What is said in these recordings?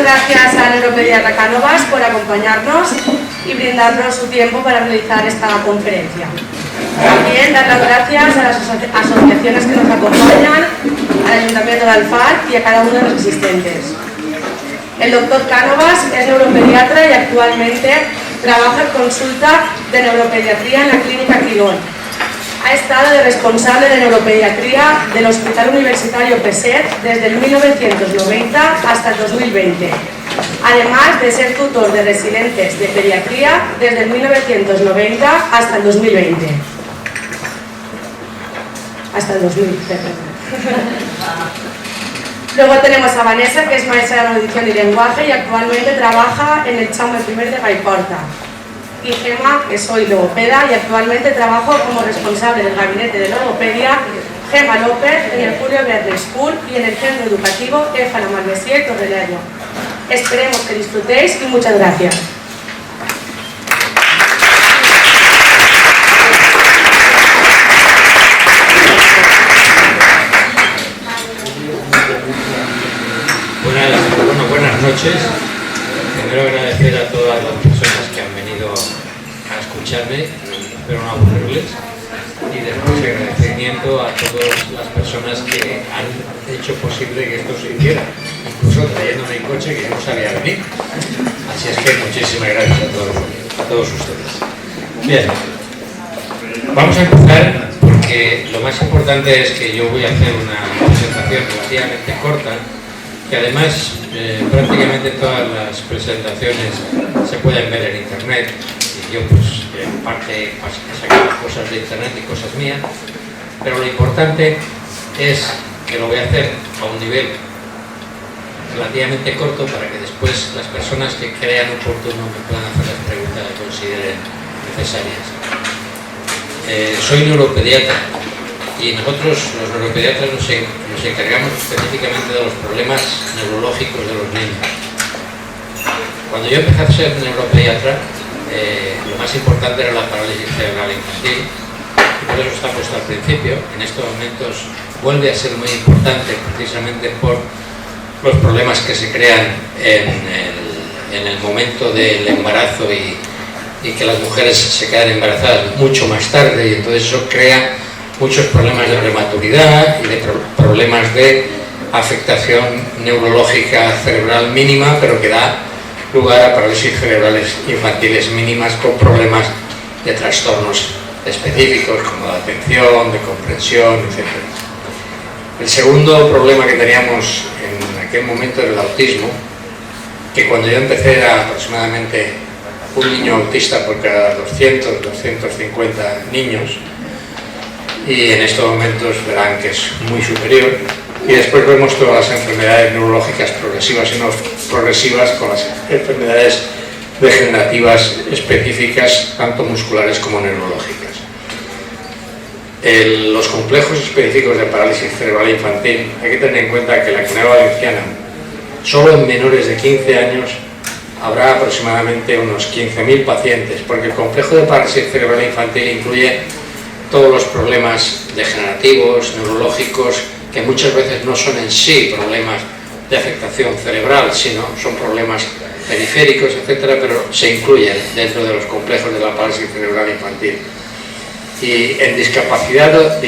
gracias a Neuropediatra Cánovas por acompañarnos y brindarnos su tiempo para realizar esta conferencia. También dar las gracias a las asociaciones que nos acompañan, al Ayuntamiento de Alfar y a cada uno de los asistentes. El doctor Cánovas es neuropediatra y actualmente trabaja en consulta de neuropediatría en la Clínica Quilón. Ha estado de responsable de neuropediatría del Hospital Universitario PESET desde el 1990 hasta el 2020, además de ser tutor de residentes de pediatría desde el 1990 hasta el 2020. Hasta el 2020. Luego tenemos a Vanessa, que es maestra de audición y lenguaje y actualmente trabaja en el Chaume I de Gaiporta. Y Gema, que soy logopeda y actualmente trabajo como responsable del gabinete de logopedia Gema López en el Julio Verne School y en el centro educativo EFA La Malmesier Torrelledo. Esperemos que disfrutéis y muchas gracias. Buenas noches. Primero agradecer a todas las personas que han venido a escucharme, espero no aburrirles, y después agradecimiento a todas las personas que han hecho posible que esto se hiciera, incluso trayéndome en coche que no sabía venir. Así es que muchísimas gracias a todos ustedes. Bien, vamos a empezar porque lo más importante es que yo voy a hacer una presentación relativamente corta, que además prácticamente todas las presentaciones se pueden ver en internet y yo pues en parte he sacado cosas de internet y cosas mías, pero lo importante es que lo voy a hacer a un nivel relativamente corto para que después las personas que crean oportuno me puedan hacer las preguntas que consideren necesarias. Soy neuropediatra y nosotros los neuropediatras nos encargamos específicamente de los problemas neurológicos de los niños. Cuando yo empecé a ser neuropediatra, lo más importante era la parálisis cerebral infantil, y por eso está puesto al principio. En estos momentos vuelve a ser muy importante precisamente por los problemas que se crean en el momento del embarazo y que las mujeres se quedan embarazadas mucho más tarde, y entonces eso crea muchos problemas de prematuridad y de problemas de afectación neurológica cerebral mínima, pero que da lugar a parálisis cerebrales infantiles mínimas con problemas de trastornos específicos como de atención, de comprensión, etc. El segundo problema que teníamos en aquel momento era el autismo, que cuando yo empecé era aproximadamente un niño autista por cada 200, 250 niños, y en estos momentos verán que es muy superior, y después vemos todas las enfermedades neurológicas progresivas y no progresivas con las enfermedades degenerativas específicas, tanto musculares como neurológicas. Los complejos específicos de parálisis cerebral infantil, hay que tener en cuenta que en la Comunidad Valenciana, solo en menores de 15 años, habrá aproximadamente unos 15.000 pacientes, porque el complejo de parálisis cerebral infantil incluye todos los problemas degenerativos, neurológicos, que muchas veces no son en sí problemas de afectación cerebral, sino son problemas periféricos, etcétera, pero se incluyen dentro de los complejos de la parálisis cerebral infantil. Y en discapacitados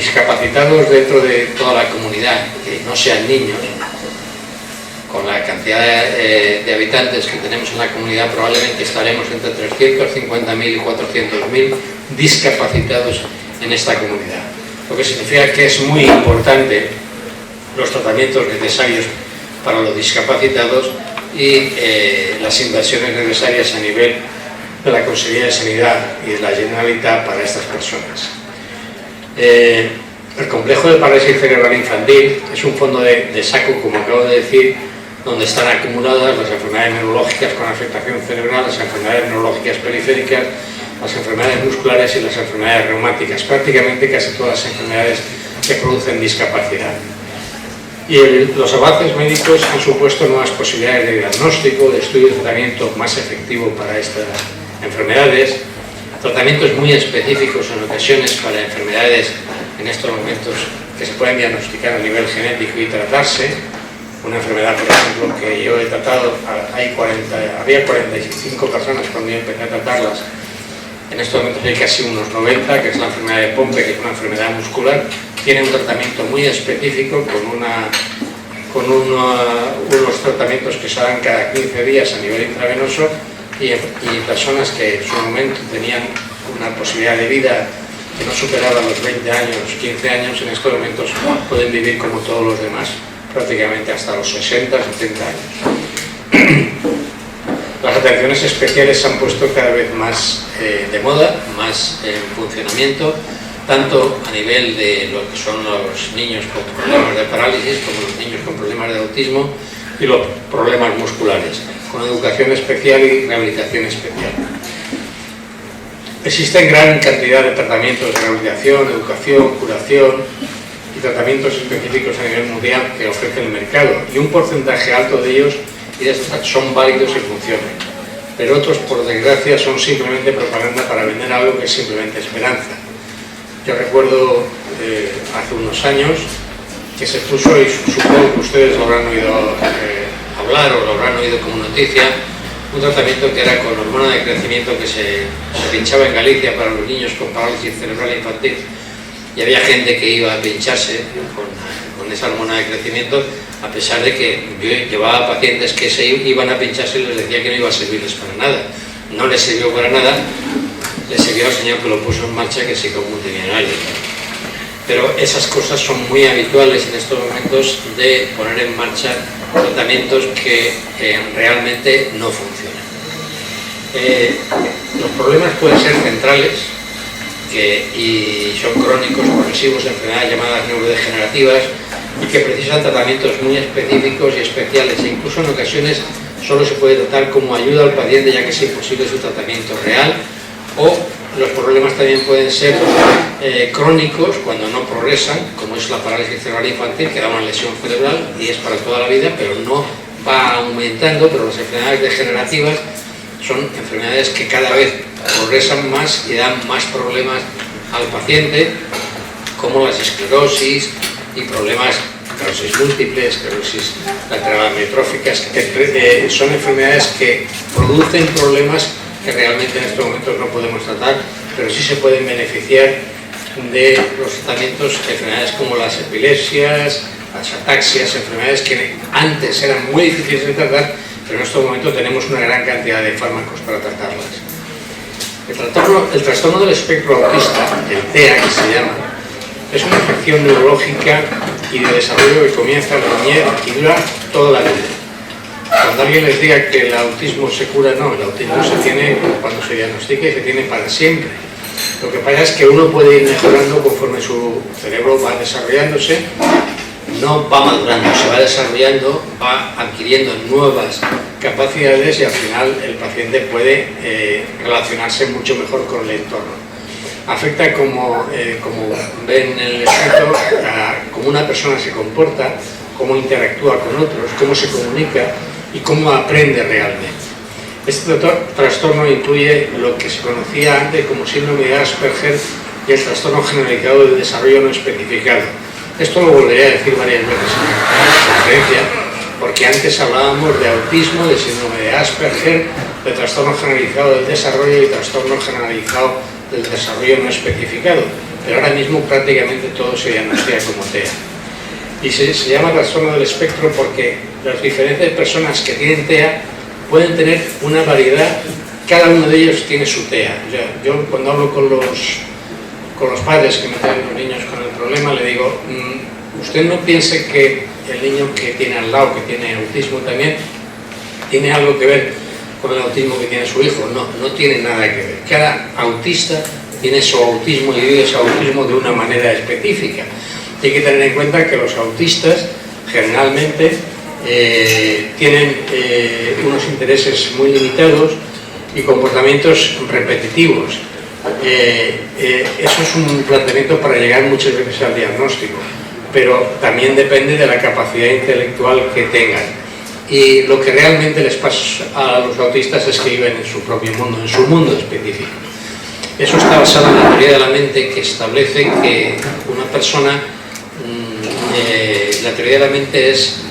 dentro de toda la comunidad, que no sean niños, con la cantidad de habitantes que tenemos en la comunidad, probablemente estaremos entre 350.000 y 400.000 discapacitados en esta comunidad, lo que significa que es muy importante los tratamientos necesarios para los discapacitados y las inversiones necesarias a nivel de la Consejería de Sanidad y de la Generalitat para estas personas. El complejo de parálisis cerebral infantil es un fondo de saco, como acabo de decir, donde están acumuladas las enfermedades neurológicas con afectación cerebral, las enfermedades neurológicas periféricas, las enfermedades musculares y las enfermedades reumáticas, prácticamente casi todas las enfermedades que producen discapacidad. Y los avances médicos han supuesto nuevas posibilidades de diagnóstico, de estudio y tratamiento más efectivo para estas enfermedades, tratamientos muy específicos en ocasiones para enfermedades en estos momentos que se pueden diagnosticar a nivel genético y tratarse, Una enfermedad, por ejemplo, que yo he tratado, había 45 personas cuando yo empecé a tratarlas. En estos momentos hay casi unos 90, que es la enfermedad de Pompe, que es una enfermedad muscular. Tiene un tratamiento muy específico con unos tratamientos que se dan cada 15 días a nivel intravenoso y personas que en su momento tenían una posibilidad de vida que no superaba los 20 años, 15 años, en estos momentos pueden vivir como todos los demás, prácticamente hasta los 60, 70 años. Las atenciones especiales se han puesto cada vez más de moda, más en funcionamiento, tanto a nivel de lo que son los niños con problemas de parálisis como los niños con problemas de autismo y los problemas musculares, con educación especial y rehabilitación especial. Existen gran cantidad de tratamientos de rehabilitación, educación, curación y tratamientos específicos a nivel mundial que ofrece el mercado, y un porcentaje alto de ellos son válidos y funcionan, pero otros, por desgracia, son simplemente propaganda para vender algo que es simplemente esperanza. Yo recuerdo hace unos años que se puso, y supongo que ustedes lo habrán oído hablar o lo habrán oído como noticia, un tratamiento que era con hormona de crecimiento que se pinchaba en Galicia para los niños con parálisis cerebral infantil, y había gente que iba a pincharse con esa hormona de crecimiento, a pesar de que yo llevaba pacientes que se iban a pincharse y les decía que no iba a servirles para nada. No les sirvió para nada, les sirvió al señor que lo puso en marcha, que se como multimillonario. Pero esas cosas son muy habituales en estos momentos, de poner en marcha tratamientos que realmente no funcionan. Los problemas pueden ser centrales y son crónicos, progresivos, enfermedades llamadas neurodegenerativas, y que precisan tratamientos muy específicos y especiales, e incluso en ocasiones solo se puede tratar como ayuda al paciente, ya que es imposible su tratamiento real. O los problemas también pueden ser crónicos cuando no progresan, como es la parálisis cerebral infantil, que da una lesión cerebral y es para toda la vida, pero no va aumentando. Pero las enfermedades degenerativas son enfermedades que cada vez progresan más y dan más problemas al paciente, como las esclerosis y problemas, esclerosis múltiple, esclerosis lateral amiotróficas, que son enfermedades que producen problemas que realmente en estos momentos no podemos tratar, pero sí se pueden beneficiar de los tratamientos de enfermedades como las epilepsias, las ataxias, enfermedades que antes eran muy difíciles de tratar, pero en estos momentos tenemos una gran cantidad de fármacos para tratarlas. El trastorno del espectro autista, el TEA que se llama, es una afección neurológica y de desarrollo que comienza en la niñez y dura toda la vida. Cuando alguien les diga que el autismo se cura, no, el autismo se tiene cuando se diagnostica y se tiene para siempre. Lo que pasa es que uno puede ir mejorando conforme su cerebro va desarrollándose, no va madurando, se va desarrollando, va adquiriendo nuevas capacidades, y al final el paciente puede relacionarse mucho mejor con el entorno. Afecta, como ven en el escrito, cómo una persona se comporta, cómo interactúa con otros, cómo se comunica y cómo aprende realmente. Este trastorno incluye lo que se conocía antes como síndrome de Asperger y el trastorno generalizado del desarrollo no especificado. Esto lo volveré a decir varias veces en la conferencia, porque antes hablábamos de autismo, de síndrome de Asperger, de trastorno generalizado del desarrollo y trastorno generalizado del desarrollo no especificado, pero ahora mismo prácticamente todo se diagnostica como TEA. Y se llama trastorno del espectro porque las diferentes personas que tienen TEA pueden tener una variedad, cada uno de ellos tiene su TEA. Yo cuando hablo con los padres que me traen los niños con el problema, le digo, usted no piense que el niño que tiene al lado, que tiene autismo también, tiene algo que ver con el autismo que tiene su hijo. No, no tiene nada que ver. Cada autista tiene su autismo y vive su autismo de una manera específica. Hay que tener en cuenta que los autistas generalmente tienen unos intereses muy limitados y comportamientos repetitivos. Eso es un planteamiento para llegar muchas veces al diagnóstico, pero también depende de la capacidad intelectual que tengan. Y lo que realmente les pasa a los autistas es que viven en su propio mundo, en su mundo específico. Eso está basado en la teoría de la mente, que establece que una persona, la teoría de la mente es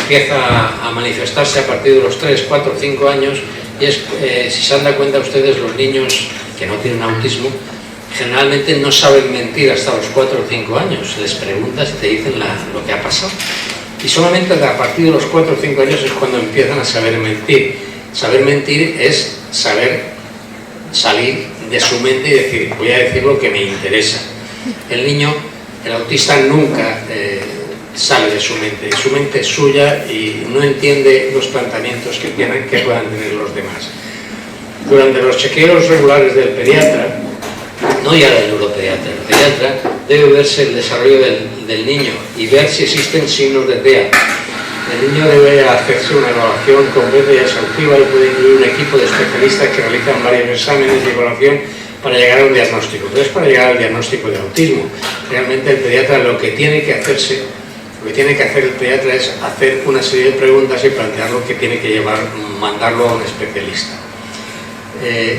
empieza a manifestarse a partir de los 3, 4, 5 años, y es, si se han dado cuenta ustedes, los niños que no tienen autismo generalmente no saben mentir hasta los 4 o 5 años. Les preguntas y te dicen lo que ha pasado. Y solamente a partir de los 4 o 5 años es cuando empiezan a saber mentir. Saber mentir es saber salir de su mente y decir, voy a decir lo que me interesa. El niño, el autista nunca sale de su mente es suya y no entiende los planteamientos que puedan tener los demás. Durante los chequeos regulares del pediatra, no ya del neuropediatra, el pediatra debe verse el desarrollo del niño y ver si existen signos de TEA. El niño debe hacerse una evaluación completa y exhaustiva y puede incluir un equipo de especialistas que realizan varios exámenes de evaluación para llegar a un diagnóstico. Pero es para llegar al diagnóstico de autismo. Realmente el pediatra lo que tiene que hacer el pediatra es hacer una serie de preguntas y plantear lo que tiene que llevar, mandarlo a un especialista.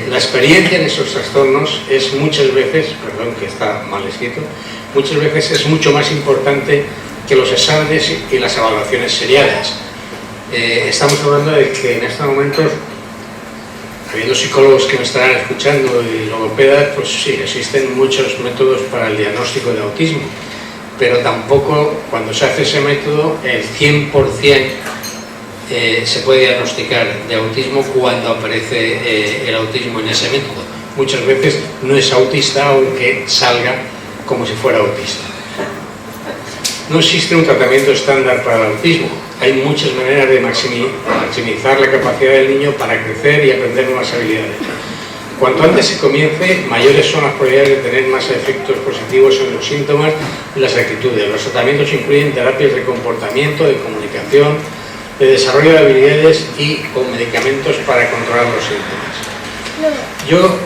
La experiencia en esos trastornos es muchas veces, perdón que está mal escrito, muchas veces es mucho más importante que los exámenes y las evaluaciones seriadas. Estamos hablando de que en estos momentos, habiendo psicólogos que me estarán escuchando y logopedas, pues sí, existen muchos métodos para el diagnóstico de autismo, pero tampoco cuando se hace ese método el 100% se puede diagnosticar de autismo cuando aparece el autismo en ese método. Muchas veces no es autista aunque salga como si fuera autista. No existe un tratamiento estándar para el autismo. Hay muchas maneras de maximizar la capacidad del niño para crecer y aprender nuevas habilidades. Cuanto antes se comience, mayores son las probabilidades de tener más efectos positivos en los síntomas y las actitudes. Los tratamientos incluyen terapias de comportamiento, de comunicación, de desarrollo de habilidades y con medicamentos para controlar los síntomas. Yo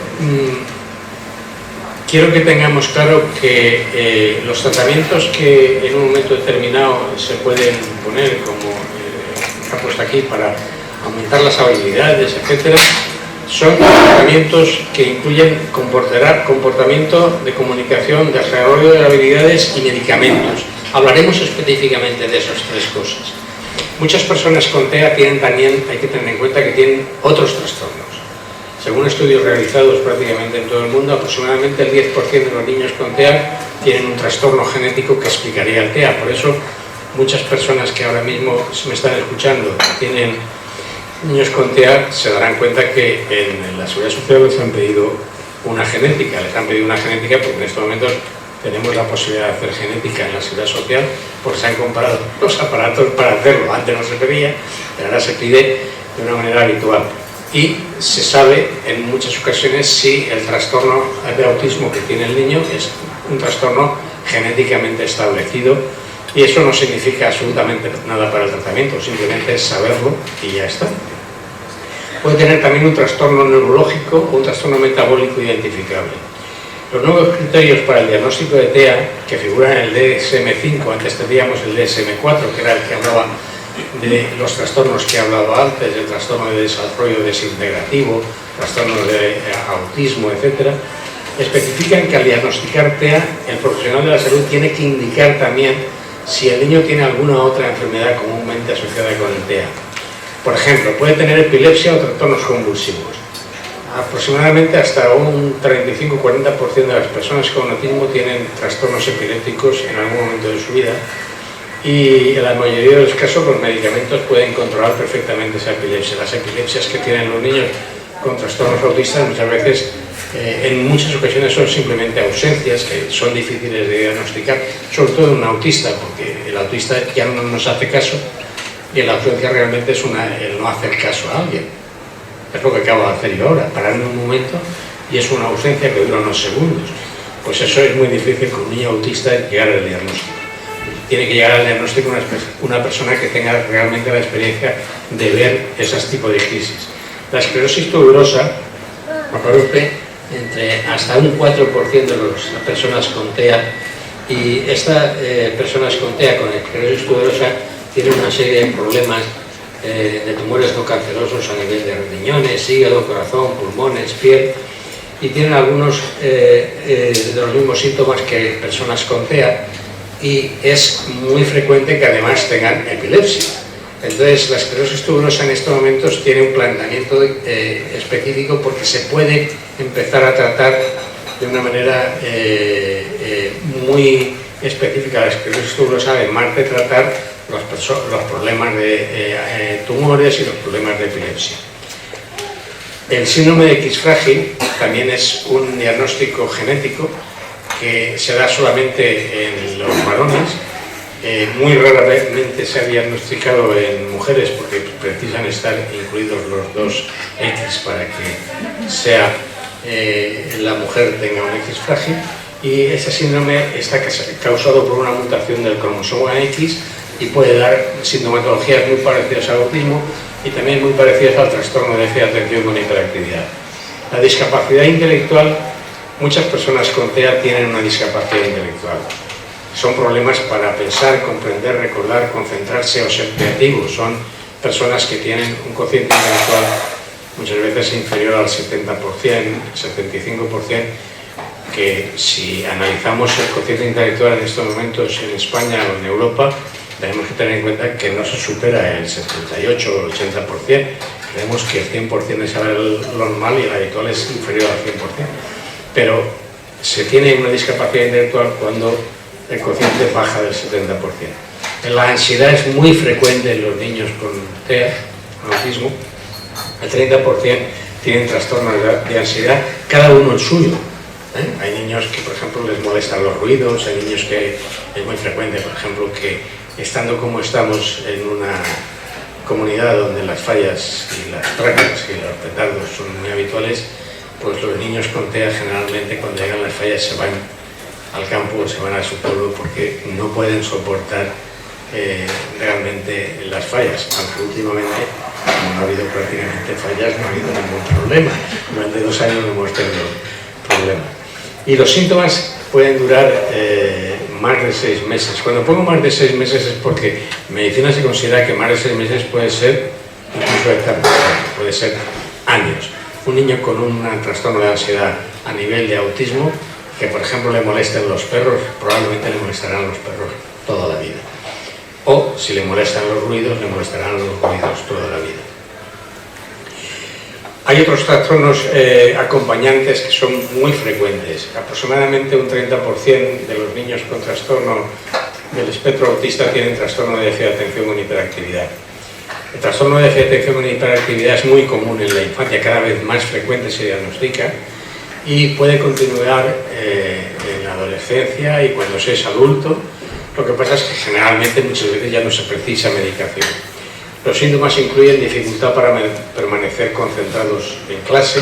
quiero que tengamos claro que los tratamientos que en un momento determinado se pueden poner, como está puesto aquí, para aumentar las habilidades, etc., son tratamientos que incluyen comportamiento de comunicación, desarrollo de habilidades y medicamentos. Hablaremos específicamente de esas tres cosas. Muchas personas con TEA tienen también, hay que tener en cuenta que tienen otros trastornos. Según estudios realizados prácticamente en todo el mundo, aproximadamente el 10% de los niños con TEA tienen un trastorno genético que explicaría el TEA. Por eso, muchas personas que ahora mismo me están escuchando tienen niños con TEA, se darán cuenta que en la Seguridad Social les han pedido una genética. Les han pedido una genética porque en estos momentos tenemos la posibilidad de hacer genética en la Seguridad Social porque se han comprado los aparatos para hacerlo. Antes no se pedía, pero ahora se pide de una manera habitual. Y se sabe en muchas ocasiones si el trastorno de autismo que tiene el niño es un trastorno genéticamente establecido, y eso no significa absolutamente nada para el tratamiento, simplemente es saberlo y ya está. Puede tener también un trastorno neurológico o un trastorno metabólico identificable. Los nuevos criterios para el diagnóstico de TEA, que figuran en el DSM-5, antes teníamos el DSM-4, que era el que hablaba de los trastornos que he hablado antes, el trastorno de desarrollo desintegrativo, trastornos de autismo, etc., especifican que al diagnosticar TEA, el profesional de la salud tiene que indicar también si el niño tiene alguna otra enfermedad comúnmente asociada con el TEA. Por ejemplo, puede tener epilepsia o trastornos convulsivos. Aproximadamente hasta un 35-40% de las personas con autismo tienen trastornos epilépticos en algún momento de su vida, y en la mayoría de los casos los medicamentos pueden controlar perfectamente esa epilepsia. Las epilepsias que tienen los niños con trastornos autistas muchas veces, en muchas ocasiones, son simplemente ausencias que son difíciles de diagnosticar, sobre todo en un autista, porque el autista ya no nos hace caso y la ausencia realmente es el no hacer caso a alguien. Es lo que acabo de hacer yo ahora, pararme un momento y es una ausencia que dura unos segundos. Pues eso es muy difícil con un niño autista llegar al diagnóstico. Tiene que llegar al diagnóstico una persona que tenga realmente la experiencia de ver esos tipos de crisis. La esclerosis tuberosa produce entre hasta un 4% de las personas con TEA, y estas personas con TEA con esclerosis tuberosa tienen una serie de problemas de tumores no cancerosos a nivel de riñones, hígado, corazón, pulmones, piel, y tienen algunos de los mismos síntomas que personas con TEA, y es muy frecuente que además tengan epilepsia. Entonces, la esclerosis tuberosa en estos momentos tiene un planteamiento específico porque se puede empezar a tratar de una manera muy específica la esclerosis tuberosa, además de tratar los problemas de tumores y los problemas de epilepsia. El síndrome de X frágil también es un diagnóstico genético que se da solamente en los varones. Muy raramente se ha diagnosticado en mujeres porque precisan estar incluidos los dos X para que sea la mujer tenga un X frágil, y ese síndrome está causado por una mutación del cromosoma X y puede dar sintomatologías muy parecidas al autismo y también muy parecidas al trastorno de déficit de atención con hiperactividad. La discapacidad intelectual, muchas personas con TEA tienen una discapacidad intelectual. Son problemas para pensar, comprender, recordar, concentrarse o ser creativos. Son personas que tienen un cociente intelectual muchas veces inferior al 70%, 75%, que si analizamos el cociente intelectual en estos momentos en España o en Europa, tenemos que tener en cuenta que no se supera el 78 o el 80%. Creemos que el 100% es lo normal y el habitual es inferior al 100%. Pero se tiene una discapacidad intelectual cuando el cociente baja del 70%. La ansiedad es muy frecuente en los niños con TEA, con autismo. El 30% tienen trastornos de ansiedad, cada uno el suyo. Hay niños que, por ejemplo, les molestan los ruidos, hay niños que es muy frecuente, por ejemplo, que estando como estamos en una comunidad donde las fallas y las prácticas y los petardos son muy habituales, pues los niños con TEA generalmente cuando llegan las fallas se van al campo, se van a su pueblo porque no pueden soportar realmente las fallas, aunque últimamente, como no ha habido prácticamente fallas, no ha habido ningún problema. Durante 2 años no hemos tenido problemas. Y los síntomas pueden durar más de 6 meses. Cuando pongo más de 6 meses es porque en medicina se considera que más de 6 meses puede ser incluso eterno, puede ser años. Un niño con un trastorno de ansiedad a nivel de autismo, que por ejemplo le molesten los perros, probablemente le molestarán los perros toda la vida. O si le molestan los ruidos, le molestarán los ruidos toda la vida. Hay otros trastornos acompañantes que son muy frecuentes. Aproximadamente un 30% de los niños con trastorno del espectro autista tienen trastorno de déficit de atención con hiperactividad. El trastorno de déficit de atención con hiperactividad es muy común en la infancia, cada vez más frecuente se diagnostica y puede continuar en la adolescencia y cuando se es adulto. Lo que pasa es que generalmente muchas veces ya no se precisa medicación. Los síntomas incluyen dificultad para permanecer concentrados en clase,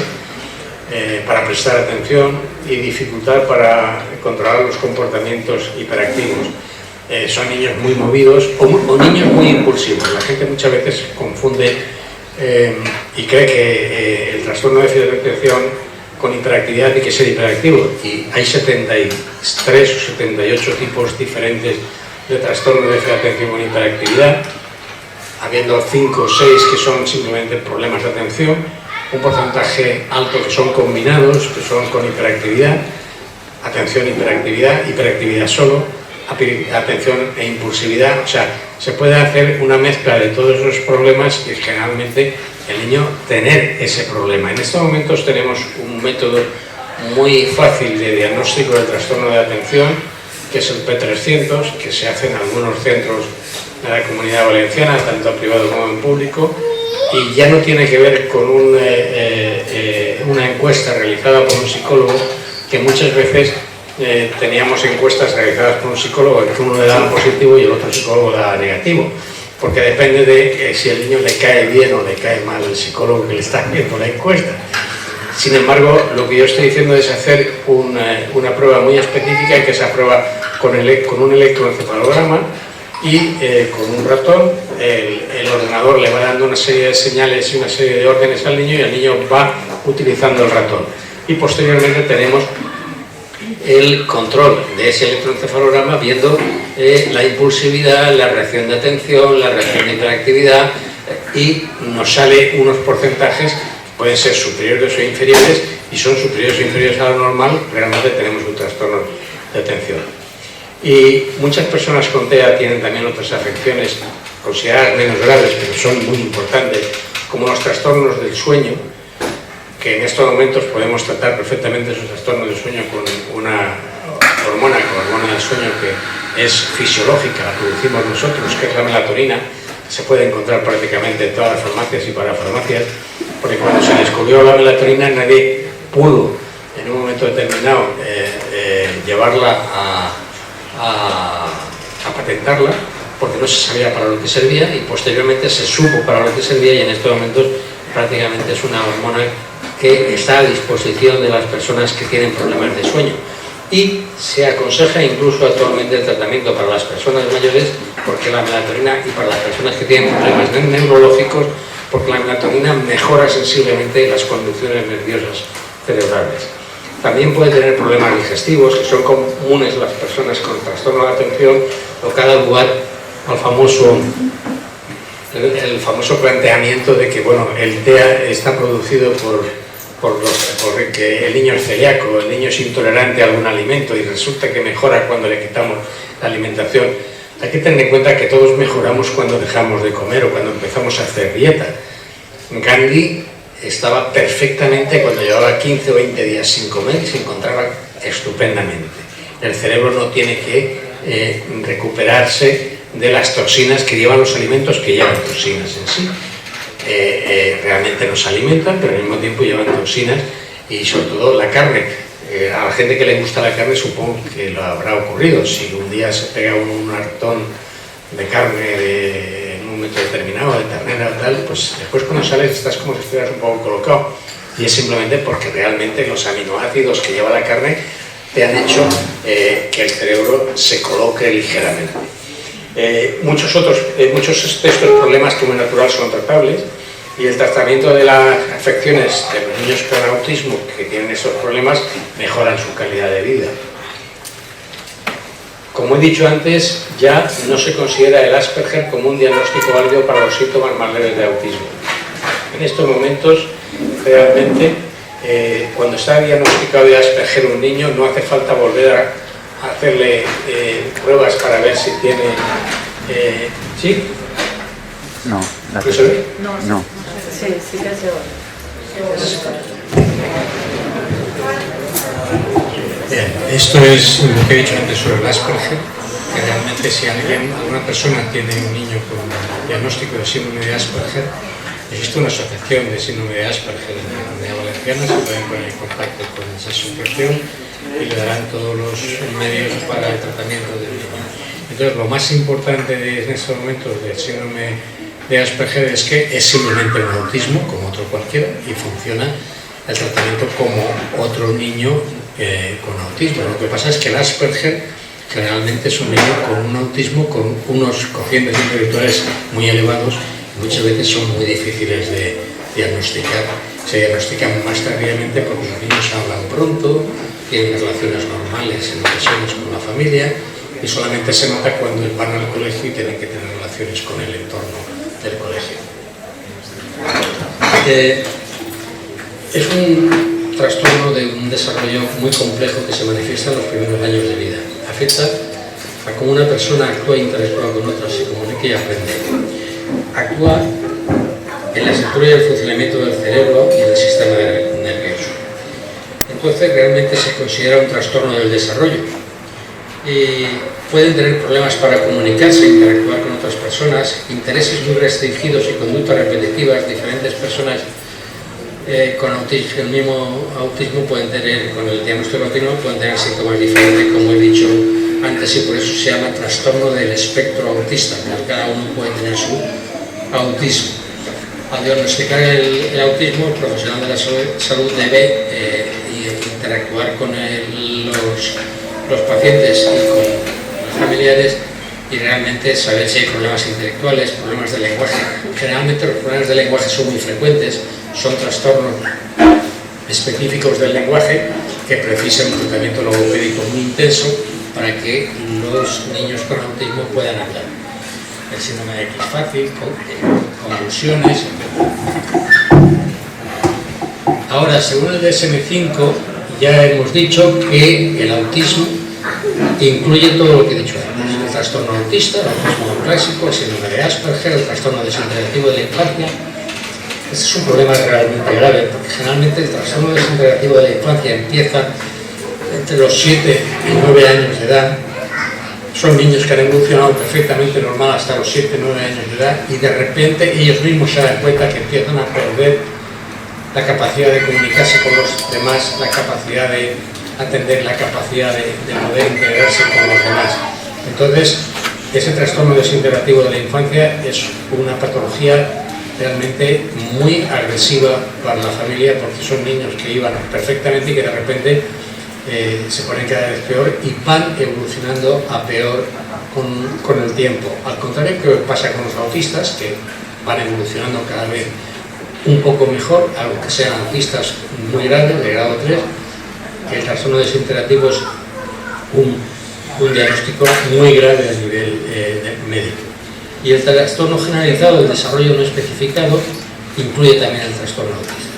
para prestar atención y dificultad para controlar los comportamientos hiperactivos. Son niños muy movidos o niños muy impulsivos. La gente muchas veces confunde y cree que el trastorno de déficit de atención con hiperactividad tiene que ser hiperactivo, y hay 73 o 78 tipos diferentes de trastorno de déficit de atención con hiperactividad, habiendo 5 o 6 que son simplemente problemas de atención, un porcentaje alto que son combinados, que son con hiperactividad, atención, hiperactividad, hiperactividad solo, atención e impulsividad. O sea, se puede hacer una mezcla de todos esos problemas y generalmente el niño tener ese problema. En estos momentos tenemos un método muy fácil de diagnóstico del trastorno de atención, que es el P300, que se hace en algunos centros de la Comunidad Valenciana, tanto privado como en público, y ya no tiene que ver con una encuesta realizada por un psicólogo, que muchas veces teníamos encuestas realizadas por un psicólogo en que uno le daba positivo y el otro psicólogo le daba negativo, porque depende de si el niño le cae bien o le cae mal el psicólogo que le está haciendo la encuesta. Sin embargo, lo que yo estoy diciendo es hacer una prueba muy específica, que se aprueba con un electroencefalograma y con un ratón. El ordenador le va dando una serie de señales y una serie de órdenes al niño y el niño va utilizando el ratón. Y posteriormente tenemos el control de ese electroencefalograma viendo la impulsividad, la reacción de atención, la reacción de hiperactividad, y nos sale unos porcentajes, pueden ser superiores o inferiores, y son superiores o inferiores a lo normal, realmente tenemos un trastorno de atención. Y muchas personas con TEA tienen también otras afecciones consideradas menos graves, pero son muy importantes, como los trastornos del sueño, que en estos momentos podemos tratar perfectamente esos trastornos del sueño con una hormona del sueño que es fisiológica, la producimos nosotros, que es la melatonina. Se puede encontrar prácticamente en todas las farmacias y parafarmacias, porque cuando se descubrió la melatonina nadie pudo en un momento determinado llevarla a patentarla, porque no se sabía para lo que servía, y posteriormente se supo para lo que servía, y en estos momentos prácticamente es una hormona que está a disposición de las personas que tienen problemas de sueño. Y se aconseja incluso actualmente el tratamiento para las personas mayores, porque la melatonina, y para las personas que tienen problemas neurológicos, porque la melatonina mejora sensiblemente las conducciones nerviosas cerebrales. También puede tener problemas digestivos, que son comunes en las personas con trastorno de atención, lo que ha dado lugar al famoso planteamiento de que, bueno, el TEA está producido porque el niño es celíaco, el niño es intolerante a algún alimento, y resulta que mejora cuando le quitamos la alimentación. Hay que tener en cuenta que todos mejoramos cuando dejamos de comer o cuando empezamos a hacer dieta. Gandhi estaba perfectamente cuando llevaba 15 o 20 días sin comer y se encontraba estupendamente. El cerebro no tiene que recuperarse de las toxinas que llevan los alimentos, que llevan toxinas en sí. Realmente nos alimentan, pero al mismo tiempo llevan toxinas, y sobre todo la carne. A la gente que le gusta la carne supongo que lo habrá ocurrido. Si un día se pega un hartón de carne en un momento determinado, de ternera o tal, pues después cuando sales estás como si estuvieras un poco colocado, y es simplemente porque realmente los aminoácidos que lleva la carne te han hecho que el cerebro se coloque ligeramente. Muchos de estos problemas como natural son tratables, y el tratamiento de las afecciones de los niños con autismo que tienen esos problemas mejoran su calidad de vida. Como he dicho antes, ya no se considera el Asperger como un diagnóstico válido para los síntomas más leves de autismo. En estos momentos, realmente, cuando está diagnosticado de Asperger un niño, no hace falta volver a hacerle pruebas para ver si tiene... ¿Sí? No. ¿Lo se ve? No. Sí, sí que se oye. Bien, esto es lo que he dicho antes sobre el Asperger, que realmente si alguna persona tiene un niño con diagnóstico de síndrome de Asperger, existe una asociación de síndrome de Asperger en la Comunidad Valenciana, se pueden poner en contacto con esa asociación y le darán todos los medios para el tratamiento del niño. Entonces, lo más importante en estos momentos del síndrome de Asperger es que es simplemente un autismo, como otro cualquiera, y funciona el tratamiento como otro niño con autismo. Lo que pasa es que el Asperger generalmente es un niño con un autismo con unos cocientes intelectuales muy elevados, y muchas veces son muy difíciles de diagnosticar. Se diagnostican más tardíamente porque los niños hablan pronto, tienen relaciones normales en ocasiones con la familia, y solamente se nota cuando van al colegio y tienen que tener relaciones con el entorno del colegio. Es un trastorno de un desarrollo muy complejo que se manifiesta en los primeros años de vida. Afecta a cómo una persona actúa e interactúa con otras, se comunica y aprende. Actúa en la estructura y el funcionamiento del cerebro y del sistema nervioso. Entonces realmente se considera un trastorno del desarrollo. Pueden tener problemas para comunicarse e interactuar con otras personas, intereses muy restringidos y conductas repetitivas. Diferentes personas con el mismo autismo pueden tener, con el diagnóstico de autismo, pueden tener síntomas diferentes, como he dicho antes, y por eso se llama trastorno del espectro autista, porque cada uno puede tener su autismo. Al diagnosticar el autismo, el profesional de la salud debe interactuar con los pacientes y con los familiares, y realmente saber si hay problemas intelectuales, problemas de lenguaje. Generalmente los problemas de lenguaje son muy frecuentes, son trastornos específicos del lenguaje que precisan un tratamiento logopédico muy intenso para que los niños con autismo puedan hablar. El síndrome de X fácil, convulsiones, etc. Ahora, según el DSM-5, ya hemos dicho que el autismo incluye todo lo que he dicho antes: el trastorno autista, el autismo clásico, el síndrome de Asperger, el trastorno desintegrativo de la infancia. Este es un problema realmente grave, porque generalmente el trastorno desintegrativo de la infancia empieza entre los 7 y 9 años de edad. Son niños que han evolucionado perfectamente normal hasta los 7 o 9 años de edad, y de repente ellos mismos se dan cuenta que empiezan a perder la capacidad de comunicarse con los demás, la capacidad de atender, la capacidad de poder integrarse con los demás. Entonces, ese trastorno desintegrativo de la infancia es una patología realmente muy agresiva para la familia, porque son niños que iban perfectamente y que de repente se ponen cada vez peor y van evolucionando a peor con el tiempo. Al contrario que pasa con los autistas, que van evolucionando cada vez un poco mejor, aunque sean autistas muy grandes, de grado 3, que el trastorno desintegrativo es un diagnóstico muy grave a nivel médico. Y el trastorno generalizado del desarrollo no especificado incluye también el trastorno autista.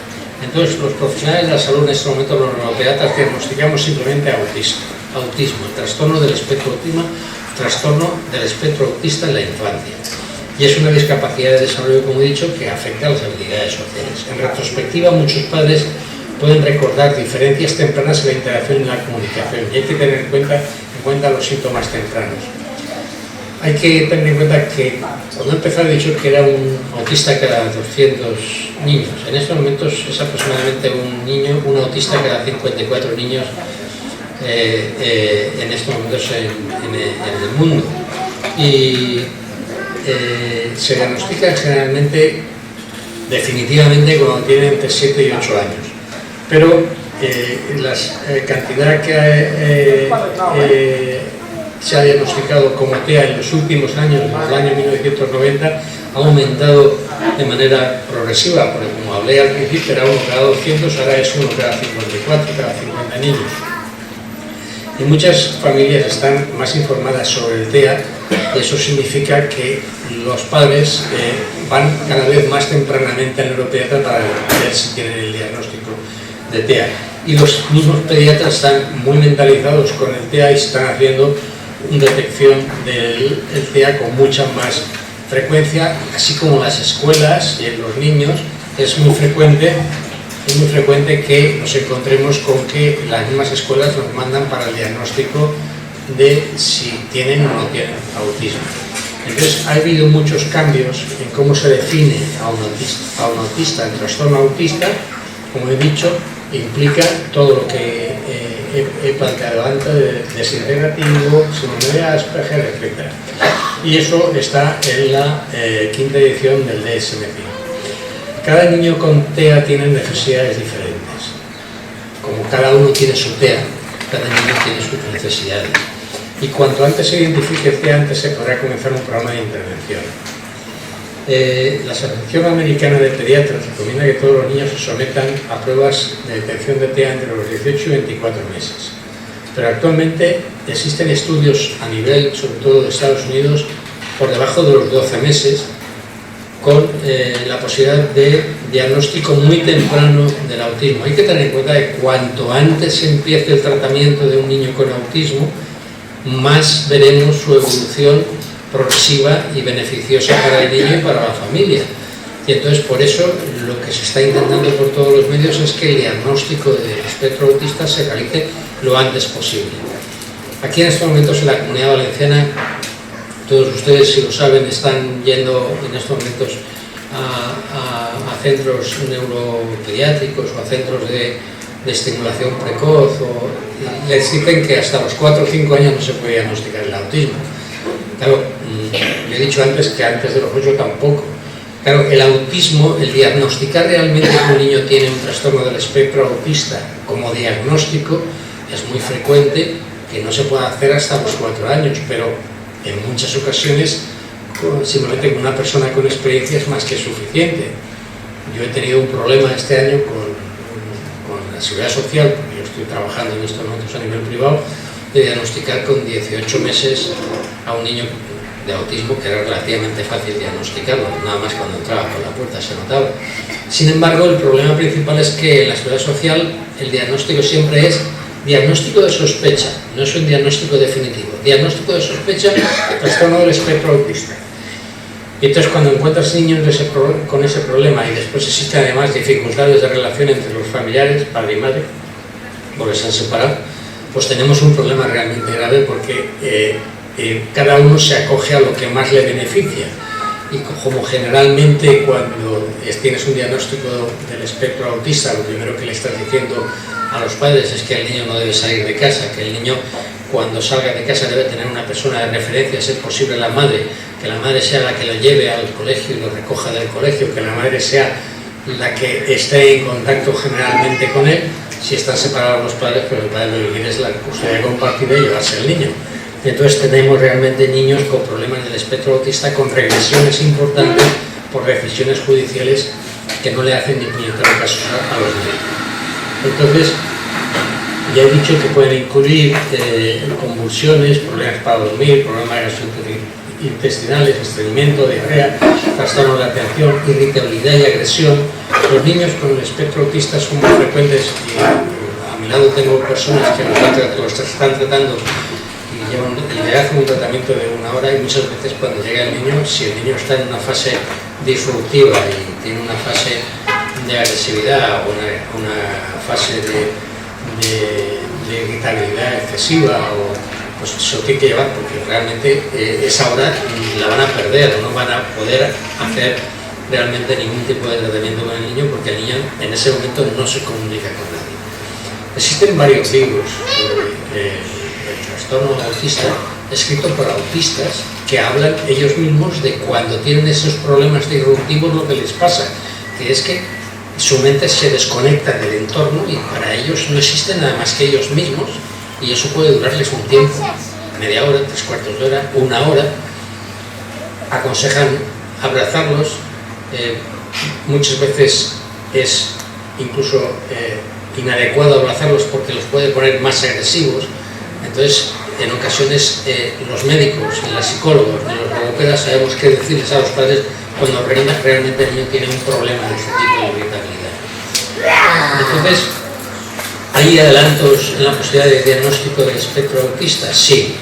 Entonces, los profesionales de la salud en este momento, los neuropediatras, diagnosticamos simplemente autismo, el trastorno del espectro autista en la infancia. Y es una discapacidad de desarrollo, como he dicho, que afecta a las habilidades sociales. En retrospectiva, muchos padres pueden recordar diferencias tempranas en la interacción y en la comunicación, y hay que tener en cuenta los síntomas tempranos. Hay que tener en cuenta que cuando empezó he dicho que era un autista cada 200 niños. En estos momentos es aproximadamente un autista cada 54 niños en estos momentos en el mundo. Y se diagnostican generalmente, definitivamente, cuando tienen entre 7 y 8 años. Pero la cantidad que se ha diagnosticado como TEA en los últimos años, en el año 1990, ha aumentado de manera progresiva, porque como hablé al principio era 1 cada 200, ahora es 1 cada 54, cada 50 niños. Y muchas familias están más informadas sobre el TEA, y eso significa que los padres van cada vez más tempranamente al neuropediatra para ver si tienen el diagnóstico de TEA. Y los mismos pediatras están muy mentalizados con el TEA y están haciendo una detección del TEA con mucha más frecuencia, así como en las escuelas y en los niños. Es muy frecuente que nos encontremos con que las mismas escuelas nos mandan para el diagnóstico de si tienen o no tienen autismo. Entonces, ha habido muchos cambios en cómo se define a un autista. El trastorno autista, como he dicho, implica todo lo que he planteado antes, de desintegrativo, síndrome de Asperger, etc. Y eso está en la 5ª edición del DSM-5. Cada niño con TEA tiene necesidades diferentes. Como cada uno tiene su TEA, cada niño tiene sus necesidades. Y cuanto antes se identifique el TEA, antes se podrá comenzar un programa de intervención. La Asociación Americana de Pediatras recomienda que todos los niños se sometan a pruebas de detección de TEA entre los 18 y 24 meses. Pero actualmente existen estudios a nivel, sobre todo de Estados Unidos, por debajo de los 12 meses, con la posibilidad de diagnóstico muy temprano del autismo. Hay que tener en cuenta que cuanto antes se empiece el tratamiento de un niño con autismo, más veremos su evolución progresiva y beneficiosa para el niño y para la familia. Y entonces, por eso, lo que se está intentando por todos los medios es que el diagnóstico del espectro autista se realice lo antes posible. Aquí en estos momentos en la Comunidad Valenciana, todos ustedes, si lo saben, están yendo en estos momentos a centros neuropediátricos o a centros de estimulación precoz, y les dicen que hasta los 4 o 5 años no se puede diagnosticar el autismo. Claro, yo he dicho antes que antes de los 8 tampoco. Claro, el autismo, el diagnosticar realmente que un niño tiene un trastorno del espectro autista como diagnóstico es muy frecuente, que no se puede hacer hasta los 4 años, pero en muchas ocasiones simplemente con una persona con experiencia es más que suficiente. Yo he tenido un problema este año con la Seguridad Social, porque yo estoy trabajando en estos momentos a nivel privado, de diagnosticar con 18 meses a un niño de autismo, que era relativamente fácil diagnosticarlo, nada más cuando entraba por la puerta se notaba. Sin embargo, el problema principal es que en la Seguridad Social el diagnóstico siempre es diagnóstico de sospecha, no es un diagnóstico definitivo, diagnóstico de sospecha de trastorno del espectro autista. Y entonces cuando encuentras niños con ese problema y después existen además dificultades de relación entre los familiares, padre y madre, porque se han separado, pues tenemos un problema realmente grave porque cada uno se acoge a lo que más le beneficia. Y como generalmente cuando tienes un diagnóstico del espectro autista, lo primero que le estás diciendo a los padres es que el niño no debe salir de casa, que el niño cuando salga de casa debe tener una persona de referencia, si es posible la madre, que la madre sea la que lo lleve al colegio y lo recoja del colegio, que la madre sea la que esté en contacto generalmente con él. Si están separados los padres, pero el padre lo que quiere es la custodia compartida y llevarse al niño. Entonces tenemos realmente niños con problemas del espectro autista, con regresiones importantes por decisiones judiciales que no le hacen ni puñetero caso a los médicos. Entonces, ya he dicho que pueden incluir convulsiones, problemas para dormir, problemas gastrointestinales, estreñimiento, diarrea, trastorno de la atención, irritabilidad y agresión. Los niños con el espectro autista son muy frecuentes y a mi lado tengo personas que los están tratando y le hacen un tratamiento de 1 hora y muchas veces cuando llega el niño, si el niño está en una fase disruptiva y tiene una fase de agresividad o una fase de irritabilidad excesiva, pues se lo tiene que llevar porque realmente esa hora la van a perder o no van a poder hacer realmente ningún tipo de tratamiento con el niño porque el niño en ese momento no se comunica con nadie. Existen varios libros sobre el trastorno autista escritos por autistas que hablan ellos mismos de cuando tienen esos problemas disruptivos lo que les pasa, que es que su mente se desconecta del entorno y para ellos no existe nada más que ellos mismos y eso puede durarles un tiempo, media hora, 3/4 de hora, 1 hora. Aconsejan abrazarlos, muchas veces es incluso inadecuado abrazarlos porque los puede poner más agresivos. Entonces, en ocasiones los médicos, ni los psicólogos, ni los logopedas sabemos qué decirles a los padres cuando realmente el niño tiene un problema de este tipo de irritabilidad. Entonces, ¿hay adelantos en la posibilidad de diagnóstico del espectro autista? Sí.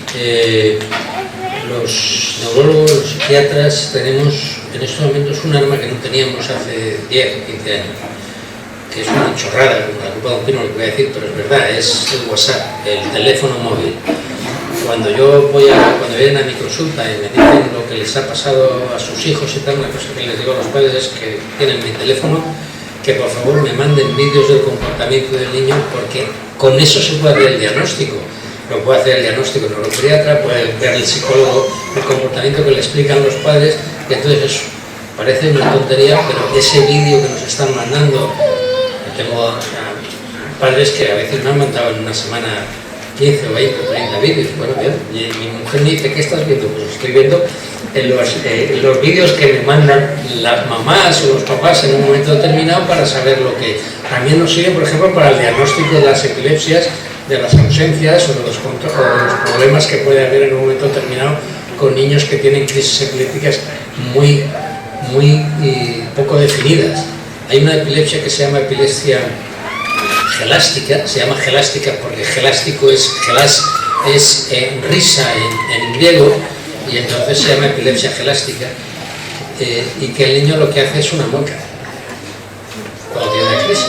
Los neurólogos, los psiquiatras, tenemos en estos momentos un arma que no teníamos hace 10 o 15 años, que es una chorrada, con la culpa de un pino lo que voy a decir, pero es verdad, es el WhatsApp, el teléfono móvil. Cuando vienen a mi consulta y me dicen lo que les ha pasado a sus hijos y tal, una cosa que les digo a los padres es que tienen mi teléfono, que por favor me manden vídeos del comportamiento del niño, porque con eso se puede hacer el diagnóstico. Lo puede hacer el diagnóstico neuropediatra, puede ver el psicólogo el comportamiento que le explican los padres, y entonces eso parece una tontería, pero ese vídeo que nos están mandando, tengo padres que a veces me han mandado en una semana 15 o 20 o 30 vídeos. Bueno, bien, y mi mujer me dice, ¿qué estás viendo? Pues estoy viendo los vídeos que me mandan las mamás o los papás en un momento determinado para saber lo que también nos sirve, por ejemplo, para el diagnóstico de las epilepsias, de las ausencias o de los problemas que puede haber en un momento determinado con niños que tienen crisis epilépticas muy poco definidas. Hay una epilepsia que se llama epilepsia gelástica, se llama gelástica porque gelástico es risa en griego, y entonces se llama epilepsia gelástica, y que el niño lo que hace es una mueca cuando tiene una crisis.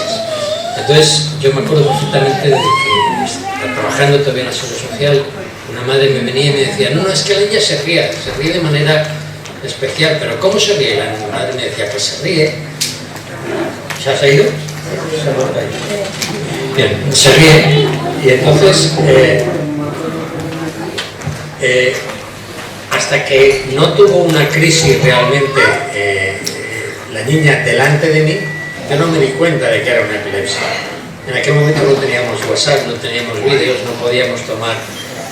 Entonces yo me acuerdo perfectamente de que trabajando todavía en la seguridad social, una madre me venía y me decía, no, es que la niña se ríe de manera especial, pero ¿cómo se ríe? La madre me decía, pues se ríe. ¿Se ha ido? Bien, se ríe. Y entonces, hasta que no tuvo una crisis realmente la niña delante de mí, yo no me di cuenta de que era una epilepsia. En aquel momento no teníamos WhatsApp, no teníamos vídeos, no podíamos tomar.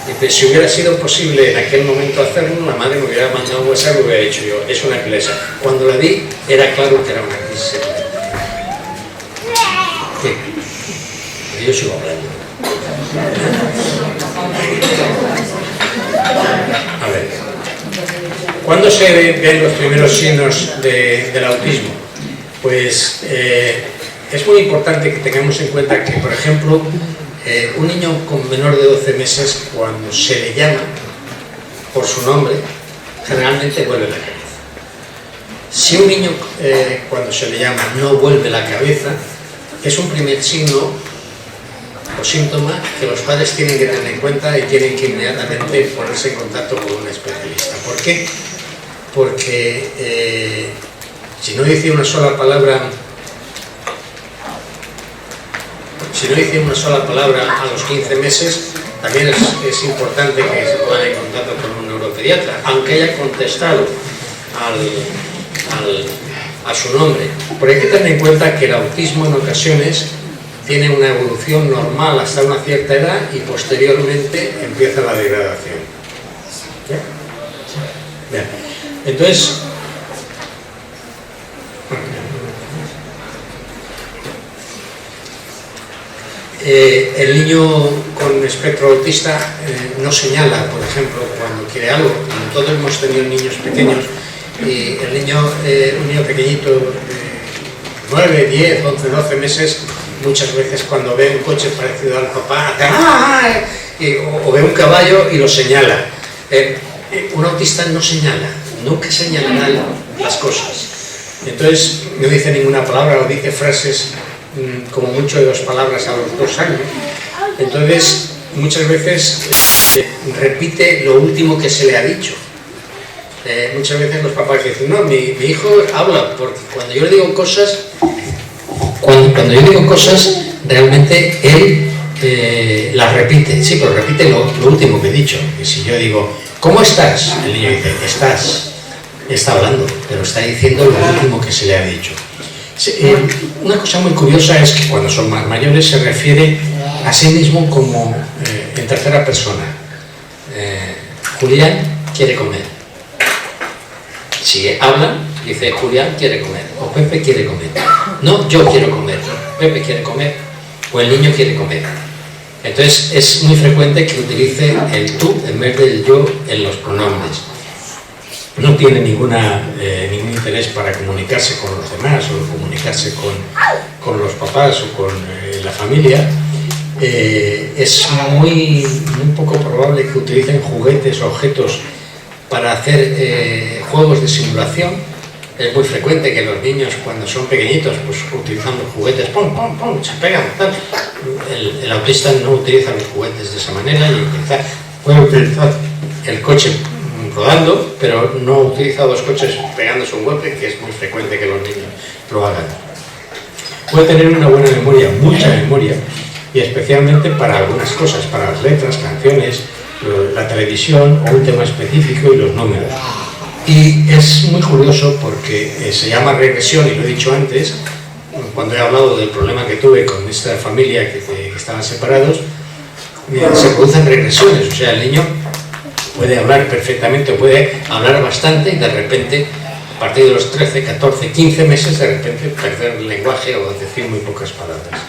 Y si hubiera sido posible en aquel momento hacerlo, la madre me hubiera mandado un WhatsApp y me hubiera dicho yo, es una epilepsia. Cuando la di, era claro que era una crisis epiléptica. Sí. Yo sigo hablando. A ver. ¿Cuándo se ven los primeros signos del autismo? Pues es muy importante que tengamos en cuenta que, por ejemplo, un niño con menor de 12 meses, cuando se le llama por su nombre, generalmente vuelve la cabeza. Si un niño, cuando se le llama, no vuelve la cabeza, es un primer signo o síntoma que los padres tienen que tener en cuenta y tienen que inmediatamente ponerse en contacto con un especialista. ¿Por qué? Porque si no dice una sola palabra a los 15 meses, también es importante que se pongan en contacto con un neuropediatra, aunque haya contestado a su nombre. Porque hay que tener en cuenta que el autismo en ocasiones tiene una evolución normal hasta una cierta edad y posteriormente empieza la degradación. Bien. Entonces, el niño con espectro autista no señala, por ejemplo, cuando quiere algo. Todos hemos tenido niños pequeños y el niño, un niño pequeñito de 9, 10, 11, 12 meses, muchas veces cuando ve un coche parecido al papá, hace o ve un caballo y lo señala. Un autista no señala, nunca señalará las cosas. Entonces no dice ninguna palabra o dice frases como mucho de 2 palabras a los 2 años. Entonces muchas veces repite lo último que se le ha dicho. Muchas veces los papás dicen, no, mi hijo habla, porque cuando yo le digo cosas, cuando yo digo cosas, realmente él las repite. Sí, pero repite lo último que he dicho. Y si yo digo, ¿cómo estás? El niño dice, está hablando, pero está diciendo lo último que se le ha dicho. Una cosa muy curiosa es que cuando son más mayores se refiere a sí mismo como en tercera persona. Julián quiere comer. Si habla, dice Julián quiere comer, o Pepe quiere comer. No, yo quiero comer, Pepe quiere comer, o el niño quiere comer. Entonces es muy frecuente que utilice el tú en vez del yo en los pronombres. No tiene ningún interés para comunicarse con los demás o comunicarse con los papás o con la familia. Es muy poco probable que utilicen juguetes o objetos para hacer juegos de simulación. Es muy frecuente que los niños, cuando son pequeñitos, pues utilizando juguetes, ¡pum, pum, pum!, se pegan, tal. El autista no utiliza los juguetes de esa manera y puede utilizar el coche rodando, pero no utiliza 2 coches pegándose un golpe, que es muy frecuente que los niños lo hagan. Puede tener una buena memoria, mucha memoria, y especialmente para algunas cosas, para las letras, canciones, la televisión o un tema específico y los números. Y es muy curioso porque se llama regresión, y lo he dicho antes, cuando he hablado del problema que tuve con esta familia que estaban separados, se producen regresiones, o sea, el niño puede hablar perfectamente, puede hablar bastante y de repente, a partir de los 13, 14, 15 meses, de repente perder el lenguaje o decir muy pocas palabras.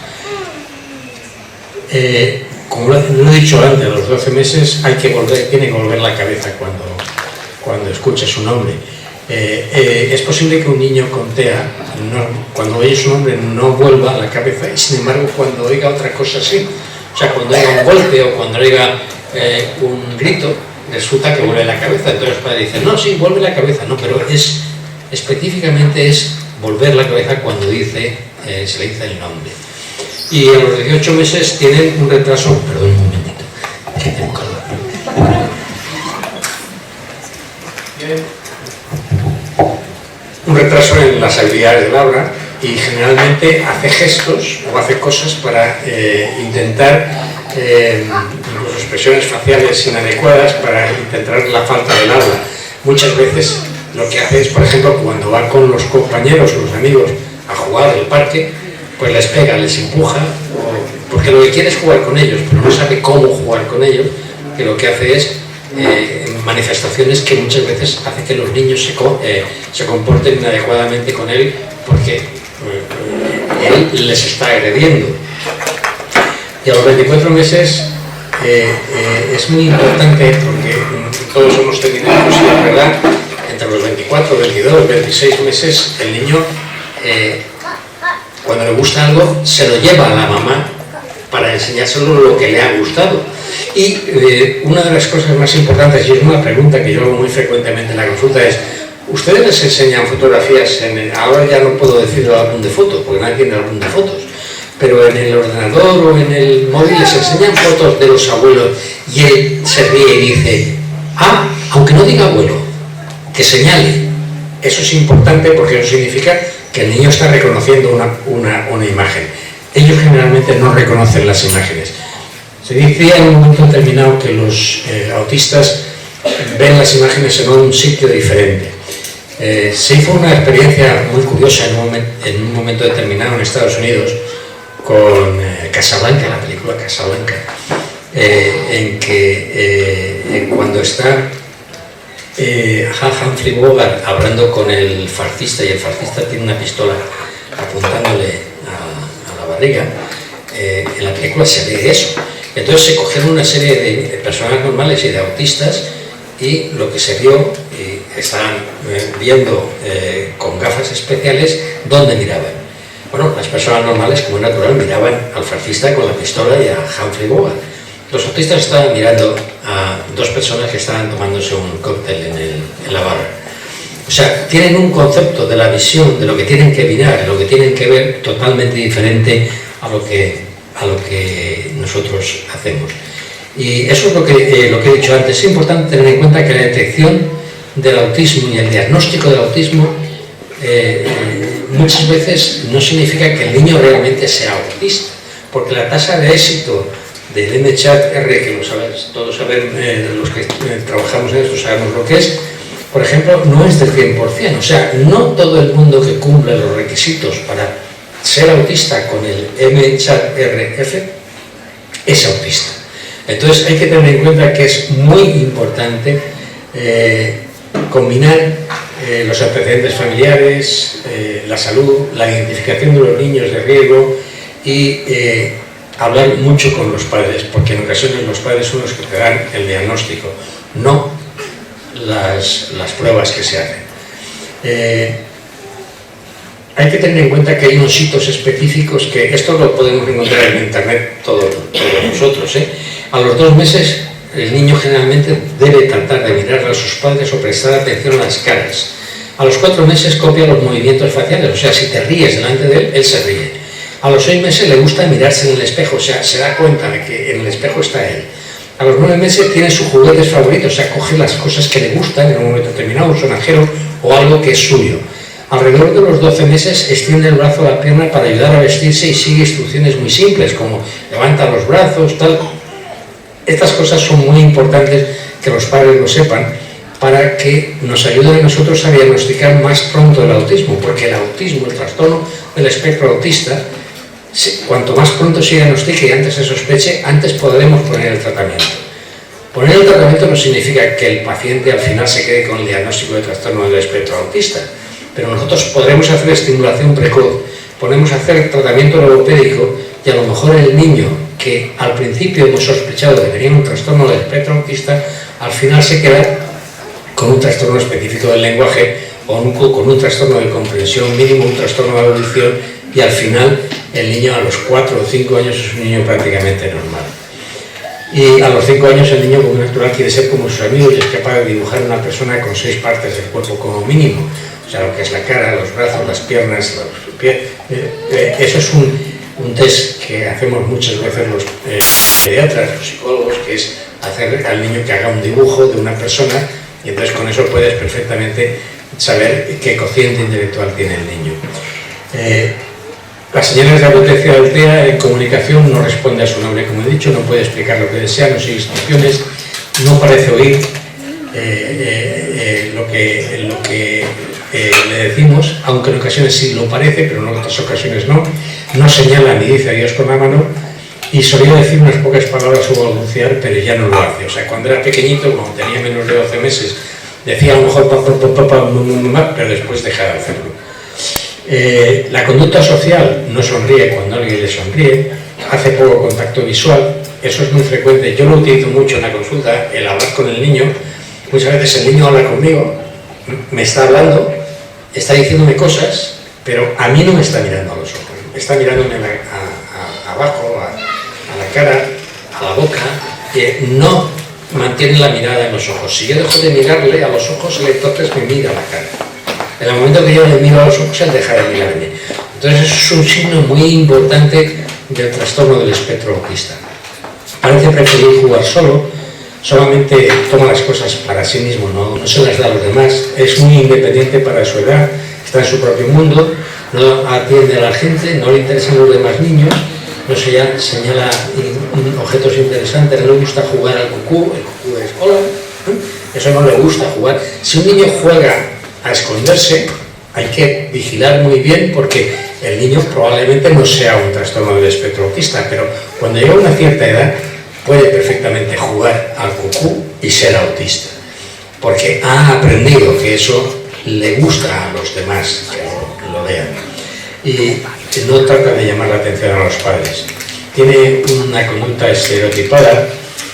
Como lo he dicho antes, a los 12 meses tiene que volver la cabeza cuando escuche su nombre. Es posible que un niño con TEA, cuando oye su nombre, no vuelva la cabeza, y sin embargo cuando oiga otra cosa sí. O sea, cuando oiga un golpe o cuando oiga un grito, resulta que vuelve la cabeza. Entonces los padres dicen, no, sí, vuelve la cabeza. No, pero específicamente es volver la cabeza cuando se le dice el nombre. Y a los 18 meses tienen un retraso, perdón un momentito, que tengo calor. Un retraso en las habilidades del habla y generalmente hace gestos o hace cosas para intentar, incluso expresiones faciales inadecuadas para intentar la falta del habla. Muchas veces lo que hace es, por ejemplo, cuando va con los compañeros o los amigos a jugar al parque, pues les pega, les empuja, porque lo que quiere es jugar con ellos, pero no sabe cómo jugar con ellos, que lo que hace es manifestaciones que muchas veces hace que los niños se comporten inadecuadamente con él, porque él les está agrediendo. Y a los 24 meses es muy importante, porque todos hemos tenido hijos, y la verdad, entre los 24, 22, 26 meses, el niño, cuando le gusta algo, se lo lleva a la mamá para enseñárselo lo que le ha gustado. Y una de las cosas más importantes, y es una pregunta que yo hago muy frecuentemente en la consulta, es: ¿ustedes les enseñan fotografías? Ahora ya no puedo decir el álbum de fotos, porque nadie tiene álbum de fotos, pero en el ordenador o en el móvil les enseñan fotos de los abuelos y él se ríe y dice: ah, aunque no diga abuelo, que señale. Eso es importante porque eso significa que el niño está reconociendo una imagen. Ellos generalmente no reconocen las imágenes. Se decía en un momento determinado que los autistas ven las imágenes en un sitio diferente. Se hizo una experiencia muy curiosa en un momento determinado en Estados Unidos con Casablanca, la película Casablanca, en que cuando está Humphrey Bogart hablando con el fascista y el fascista tiene una pistola apuntándole a la barriga, en la película se ve eso. Entonces se cogieron una serie de personas normales y de autistas y lo que se vio, estaban viendo con gafas especiales dónde miraban. Bueno, las personas normales, como es natural, miraban al fascista con la pistola y a Humphrey Bogart. Los autistas estaban mirando a dos personas que estaban tomándose un cóctel en la barra. O sea, tienen un concepto de la visión, de lo que tienen que mirar, de lo que tienen que ver, totalmente diferente a lo que nosotros hacemos. Y eso es lo que he dicho antes. Es importante tener en cuenta que la detección del autismo y el diagnóstico del autismo muchas veces no significa que el niño realmente sea autista, porque la tasa de éxito del MCHAT-R, que lo sabéis, todos sabemos, los que trabajamos en esto sabemos lo que es, por ejemplo, no es del 100%. O sea, no todo el mundo que cumple los requisitos para ser autista con el MCHAT-RF es autista. Entonces hay que tener en cuenta que es muy importante combinar los antecedentes familiares, la salud, la identificación de los niños de riesgo y hablar mucho con los padres, porque en ocasiones los padres son los que te dan el diagnóstico, no las pruebas que se hacen. Hay que tener en cuenta que hay unos hitos específicos que esto lo podemos encontrar en internet todos nosotros. A los 2 meses el niño generalmente debe tratar de mirar a sus padres o prestar atención a las caras. A los 4 meses copia los movimientos faciales, o sea, si te ríes delante de él, él se ríe. A los 6 meses le gusta mirarse en el espejo, o sea, se da cuenta de que en el espejo está él. A los 9 meses tiene sus juguetes favoritos, o sea, coge las cosas que le gustan en un momento determinado, un sonajero o algo que es suyo. Alrededor de los 12 meses extiende el brazo a la pierna para ayudar a vestirse y sigue instrucciones muy simples, como levanta los brazos, tal. Estas cosas son muy importantes que los padres lo sepan para que nos ayuden a nosotros a diagnosticar más pronto el autismo, porque el autismo, el trastorno del espectro autista, cuanto más pronto se diagnostique y antes se sospeche, antes podremos poner el tratamiento. Poner el tratamiento no significa que el paciente al final se quede con el diagnóstico de trastorno del espectro autista, pero nosotros podremos hacer estimulación precoz, podemos hacer tratamiento logopédico y a lo mejor el niño que al principio hemos sospechado que tenía un trastorno del espectro autista, al final se queda con un trastorno específico del lenguaje o con un trastorno de comprensión mínimo, un trastorno de audición, y al final el niño a los 4 o 5 años es un niño prácticamente normal. Y a los 5 años el niño como natural quiere ser como sus amigos y es capaz de dibujar una persona con 6 partes del cuerpo como mínimo. O sea, lo que es la cara, los brazos, las piernas, los pies. Eso es un test que hacemos muchas veces los pediatras, los psicólogos, que es hacer al niño que haga un dibujo de una persona y entonces con eso puedes perfectamente saber qué cociente intelectual tiene el niño. Las señales de apotecia de Altea en comunicación no responde a su nombre, como he dicho, no puede explicar lo que desea, no sigue instrucciones, no parece oír lo que le decimos, aunque en ocasiones sí lo parece, pero en otras ocasiones no. No señala ni dice adiós con la mano y solía decir unas pocas palabras o balbucear, pero ya no lo hace. O sea, cuando era pequeñito, cuando tenía menos de 12 meses, decía a lo mejor papá, pero después deja de hacerlo. La conducta social no sonríe cuando alguien le sonríe, hace poco contacto visual, eso es muy frecuente. Yo lo utilizo mucho en la consulta, el hablar con el niño. Muchas veces el niño habla conmigo, me está hablando, está diciéndome cosas, pero a mí no me está mirando a los ojos, está mirándome abajo, cara, a la boca, no mantiene la mirada en los ojos. Si yo dejo de mirarle a los ojos, él entonces me mira a la cara. En el momento que yo le miro a los ojos, él deja de mirarme. Entonces eso es un signo muy importante del trastorno del espectro autista. Parece preferir jugar solo, solamente toma las cosas para sí mismo, no se las da a los demás, es muy independiente para su edad, está en su propio mundo, no atiende a la gente, no le interesan los demás niños, no se señala objetos interesantes, no le gusta jugar al cucú, el cucú es hola, eso no le gusta jugar. Si un niño juega a esconderse, hay que vigilar muy bien porque el niño probablemente no sea un trastorno del espectro autista, pero cuando llega a una cierta edad puede perfectamente jugar al cucú y ser autista, porque ha aprendido que eso le gusta a los demás que lo vean. Y no trata de llamar la atención a los padres. Tiene una conducta estereotipada,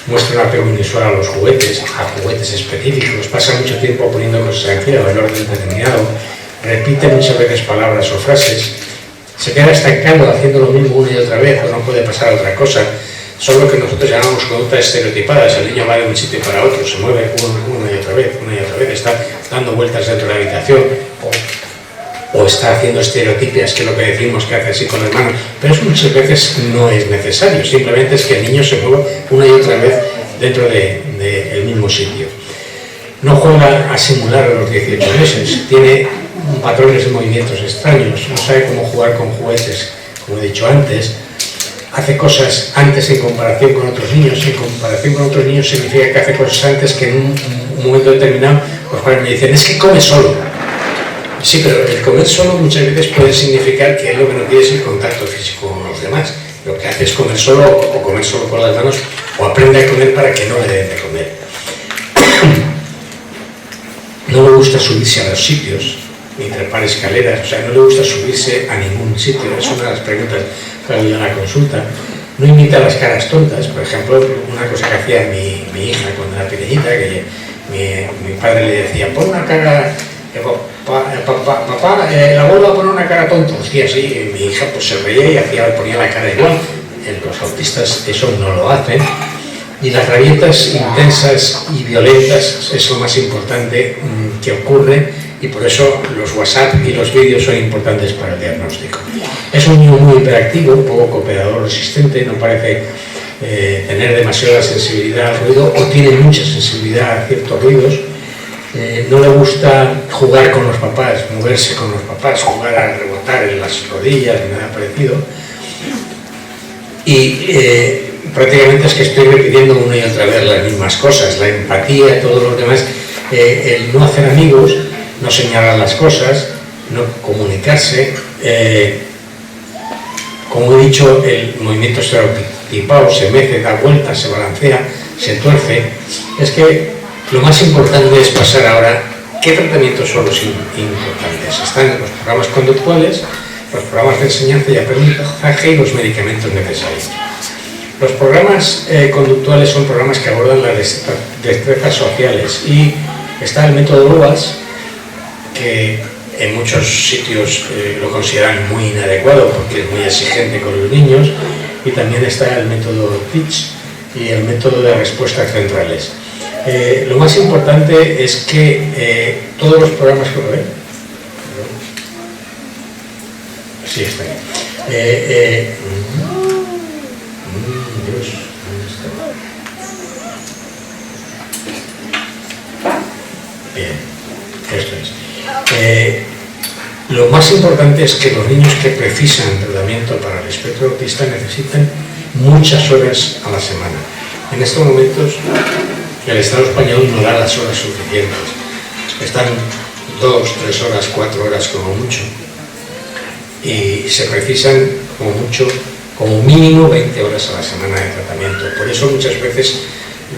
muestra un apego inusual a los juguetes, a juguetes específicos, pasa mucho tiempo poniendo cosas encima en orden determinado, repite muchas veces palabras o frases, se queda estancado haciendo lo mismo una y otra vez o no puede pasar a otra cosa. Son lo que nosotros llamamos conductas estereotipadas. El niño va de un sitio para otro, se mueve una y otra vez, está dando vueltas dentro de la habitación o está haciendo estereotipias, que es lo que decimos que hace así con las manos, pero eso muchas veces no es necesario, simplemente es que el niño se mueva una y otra vez dentro del mismo sitio. No juega a simular a los 18 meses, tiene patrones de movimientos extraños, no sabe cómo jugar con juguetes, como he dicho antes, hace cosas antes en comparación con otros niños. En comparación con otros niños significa que hace cosas antes que en un momento determinado los padres me dicen, es que come solo. Sí, pero el comer solo muchas veces puede significar que él lo que no quiere es el contacto físico con los demás. Lo que hace es comer solo o comer solo con las manos o aprende a comer para que no le den de comer. No le gusta subirse a los sitios, ni trepar escaleras, o sea, no le gusta subirse a ningún sitio. Es una de las preguntas que había en la consulta. No imita las caras tontas. Por ejemplo, una cosa que hacía mi hija cuando era pequeñita, que mi padre le decía, pon una cara... Papá, el abuelo va a poner una cara tonta. Hostia, sí, y mi hija pues se reía y ponía la cara igual. Los autistas eso no lo hacen. Y las rabietas intensas y violentas es lo más importante que ocurre, y por eso los WhatsApp y los vídeos son importantes para el diagnóstico. Es un niño muy hiperactivo, un poco cooperador resistente, no parece tener demasiada sensibilidad al ruido o tiene mucha sensibilidad a ciertos ruidos. No le gusta jugar con los papás, moverse con los papás, jugar a rebotar en las rodillas, ni nada parecido. Y prácticamente es que estoy repitiendo una y otra vez las mismas cosas, la empatía, todos los demás, el no hacer amigos, no señalar las cosas, no comunicarse. Como he dicho, el movimiento estereotipado se mece, da vueltas, se balancea, se tuerce. Es que lo más importante es pasar ahora qué tratamientos son los importantes. Están los programas conductuales, los programas de enseñanza y aprendizaje y los medicamentos necesarios. Los programas conductuales son programas que abordan las destrezas sociales y está el método LOAS, que en muchos sitios lo consideran muy inadecuado porque es muy exigente con los niños, y también está el método TEACH y el método de respuestas centrales. Lo más importante es que todos los programas que lo ven, sí, está bien. Dios, ¿dónde está? Bien, esto es. Lo más importante es que los niños que precisan tratamiento para el espectro autista necesitan muchas horas a la semana. En estos momentos el Estado español no da las horas suficientes. Están 2, 3 horas, 4 horas como mucho. Y se precisan como mucho, como mínimo 20 horas a la semana de tratamiento. Por eso muchas veces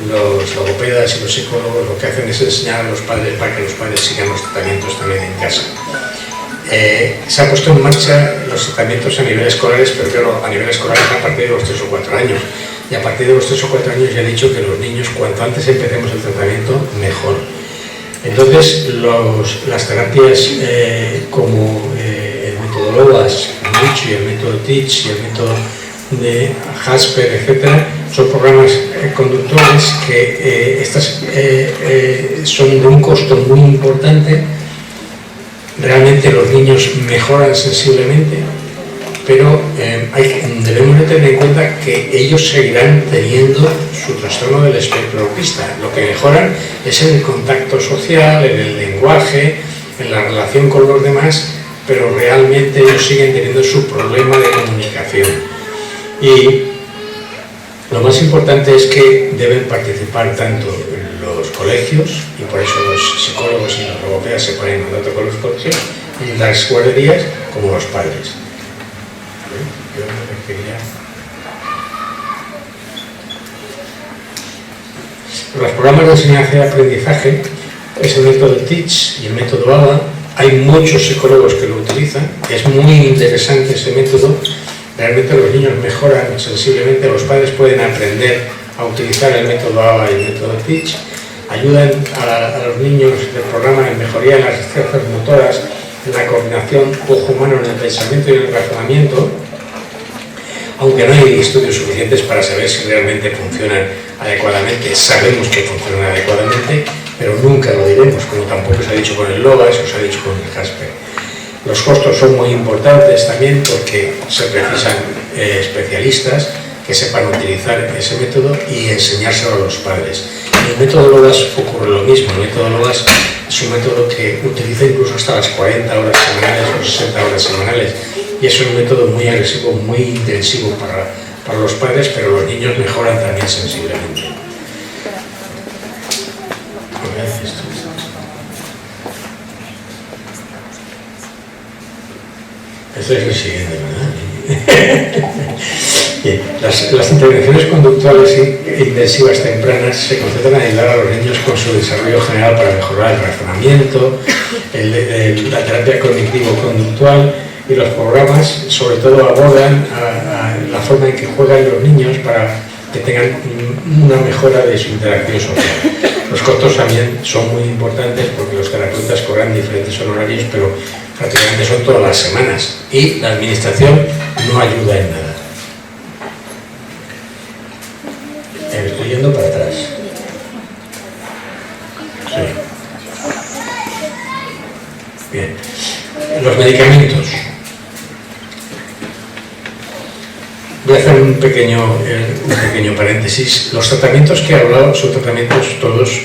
los logopedas y los psicólogos lo que hacen es enseñar a los padres para que los padres sigan los tratamientos también en casa. Se han puesto en marcha los tratamientos a nivel escolares, pero claro, a nivel escolar es a partir de los 3 o 4 años. Y a partir de los 3 o 4 años ya he dicho que los niños, cuanto antes empecemos el tratamiento, mejor. Entonces, las terapias como el método LOAS, y el método TEACH y el método de Jasper, etcétera, son programas conductuales que son de un costo muy importante. Realmente los niños mejoran sensiblemente, pero debemos de tener en cuenta que ellos seguirán teniendo su trastorno del espectro autista. Lo que mejoran es en el contacto social, en el lenguaje, en la relación con los demás, pero realmente ellos siguen teniendo su problema de comunicación. Y lo más importante es que deben participar tanto los colegios, y por eso los psicólogos y los logopedas se ponen en contacto con los colegios, y las guarderías, como los padres. Yo me refería. Los programas de enseñanza y aprendizaje es el método TEACH y el método ABA. Hay muchos psicólogos que lo utilizan. Es muy interesante ese método. Realmente los niños mejoran sensiblemente. Los padres pueden aprender a utilizar el método ABA y el método TEACH. Ayudan a los niños del programa en mejoría en las destrezas motoras, en la coordinación ojo-humano, en el pensamiento y en el razonamiento, aunque no hay estudios suficientes para saber si realmente funcionan adecuadamente. Sabemos que funcionan adecuadamente, pero nunca lo diremos, como tampoco se ha dicho con el LOGAS o se ha dicho con el Jasper. Los costos son muy importantes también porque se precisan especialistas que sepan utilizar ese método y enseñárselo a los padres. En el método LOGAS ocurre lo mismo. El método LOGAS es un método que utiliza incluso hasta las 40 horas semanales o 60 horas semanales, y es un método muy agresivo, muy intensivo para los padres, pero los niños mejoran también sensiblemente. Esto es el siguiente, ¿verdad? Bien. Las intervenciones conductuales intensivas tempranas se concentran en ayudar a los niños con su desarrollo general para mejorar el razonamiento, la terapia cognitivo-conductual, y los programas sobre todo abordan la forma en que juegan los niños para que tengan una mejora de su interacción social. Los costos también son muy importantes porque los terapeutas cobran diferentes honorarios, pero prácticamente son todas las semanas, y la administración no ayuda en nada. Estoy yendo para atrás. Sí. Bien. Los medicamentos. Voy a hacer un pequeño paréntesis. Los tratamientos que he hablado son tratamientos todos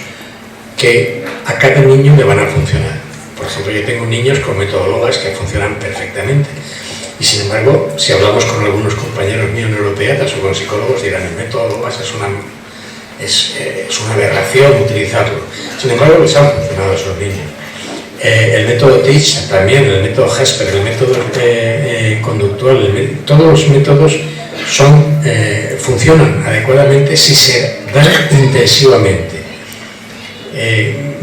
que a cada niño le van a funcionar. Por ejemplo, yo tengo niños con método LOGAS que funcionan perfectamente. Y sin embargo, si hablamos con algunos compañeros míos neuropeatas o con psicólogos, dirán: el método LOGAS es una aberración utilizarlo. Sin embargo, les han funcionado a esos niños. El método TEACH también, el método Jasper, el método conductual, todos los métodos funcionan adecuadamente si se dan intensivamente.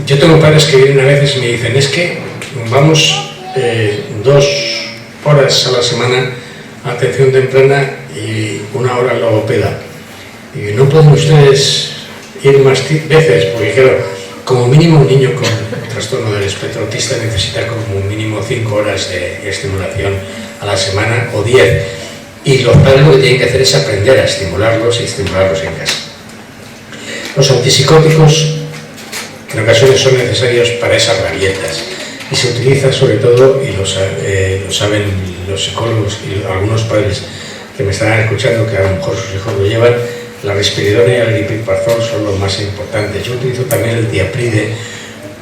Yo tengo padres que vienen a veces y me dicen: es que vamos 2 horas a la semana a atención temprana y 1 hora a logopeda. Y no pueden ustedes ir más veces, porque claro, como mínimo un niño con trastorno del espectro autista necesita como mínimo 5 horas de estimulación a la semana o 10. Y los padres lo que tienen que hacer es aprender a estimularlos y estimularlos en casa. Los antipsicóticos en ocasiones son necesarios para esas rabietas, y se utiliza sobre todo, y lo saben los psicólogos y algunos padres que me estarán escuchando, que a lo mejor sus hijos lo llevan, la risperidona y el aripiprazol son los más importantes. Yo utilizo también el diapride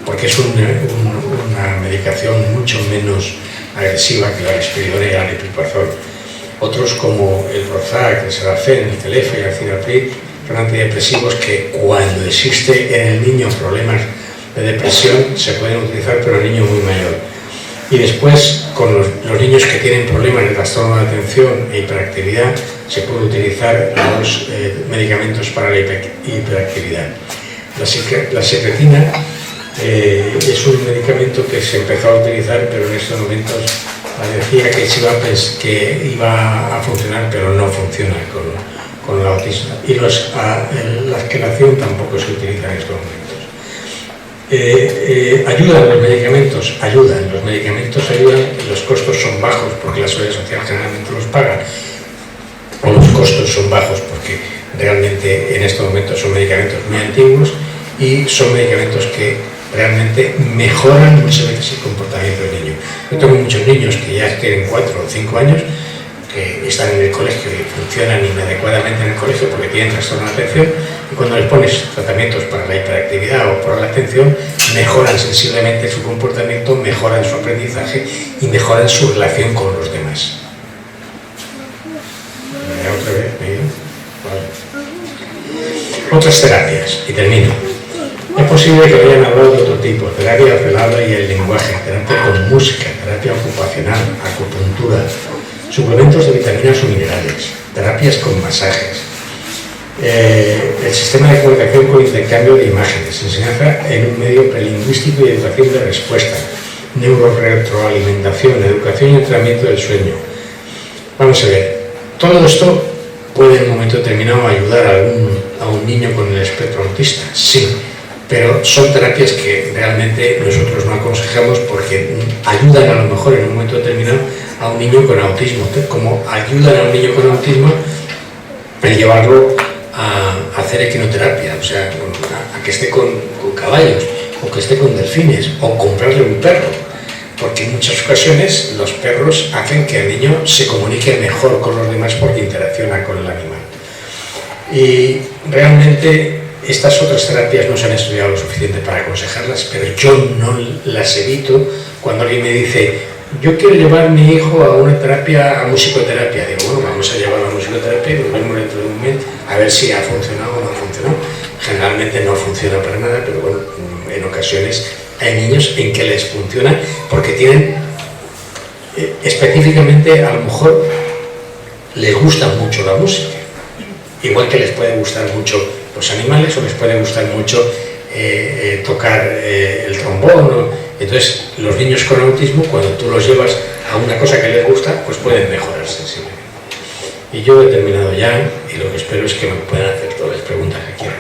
porque es una medicación mucho menos agresiva que la risperidona y el aripiprazol. Otros como el Prozac, el Serafén, el Telefe y el Cinaprid son antidepresivos que cuando existe en el niño problemas de depresión se pueden utilizar, pero en el niño muy mayor. Y después, con los niños que tienen problemas de trastorno de atención e hiperactividad, se puede utilizar los medicamentos para la hiperactividad. La secretina es un medicamento que se empezó a utilizar, pero en estos momentos parecía que iba a funcionar, pero no funciona con el autismo. Y la esquelación tampoco se utiliza en estos momentos. Ayudan los medicamentos, y los costos son bajos porque la Seguridad Social generalmente los paga, o los costos son bajos porque realmente en estos momentos son medicamentos muy antiguos y son medicamentos que realmente mejoran muchas veces el comportamiento del niño. Yo tengo muchos niños que ya tienen 4 o 5 años que están en el colegio y funcionan inadecuadamente en el colegio porque tienen trastorno de atención, y cuando les pones tratamientos para la hiperactividad o para la atención, mejoran sensiblemente su comportamiento, mejoran su aprendizaje y mejoran su relación con los demás. ¿Otra vez? Vale. Otras terapias, y termino. Es posible que vayan a hablar de otro tipo: terapia del habla y el lenguaje, terapia con música, terapia ocupacional, acupuntura, suplementos de vitaminas o minerales, terapias con masajes, el sistema de comunicación con intercambio de imágenes, enseñanza en un medio prelingüístico y educación de respuesta, neuroretroalimentación, educación y entrenamiento del sueño. Vamos a ver, todo esto puede en un momento determinado ayudar a un niño con el espectro autista, sí, pero son terapias que realmente nosotros no aconsejamos porque ayudan a lo mejor en un momento determinado a un niño con autismo, como ayudan a un niño con autismo a llevarlo a hacer equinoterapia, o sea, a que esté con caballos, o que esté con delfines, o comprarle un perro, porque en muchas ocasiones los perros hacen que el niño se comunique mejor con los demás porque interacciona con el animal. Y realmente estas otras terapias no se han estudiado lo suficiente para aconsejarlas, pero yo no las evito cuando alguien me dice: yo quiero llevar a mi hijo a una terapia, a musicoterapia. Digo, bueno, vamos a llevarlo a musicoterapia y nos vemos dentro de un momento a ver si ha funcionado o no ha funcionado. Generalmente no funciona para nada, pero bueno, en ocasiones hay niños en que les funciona porque tienen, específicamente, a lo mejor les gusta mucho la música. Igual que les puede gustar mucho los animales, o les puede gustar mucho tocar el trombón. Entonces, los niños con autismo, cuando tú los llevas a una cosa que les gusta, pues pueden mejorar sensiblemente. Y yo he terminado ya, y lo que espero es que me puedan hacer todas las preguntas que quieran.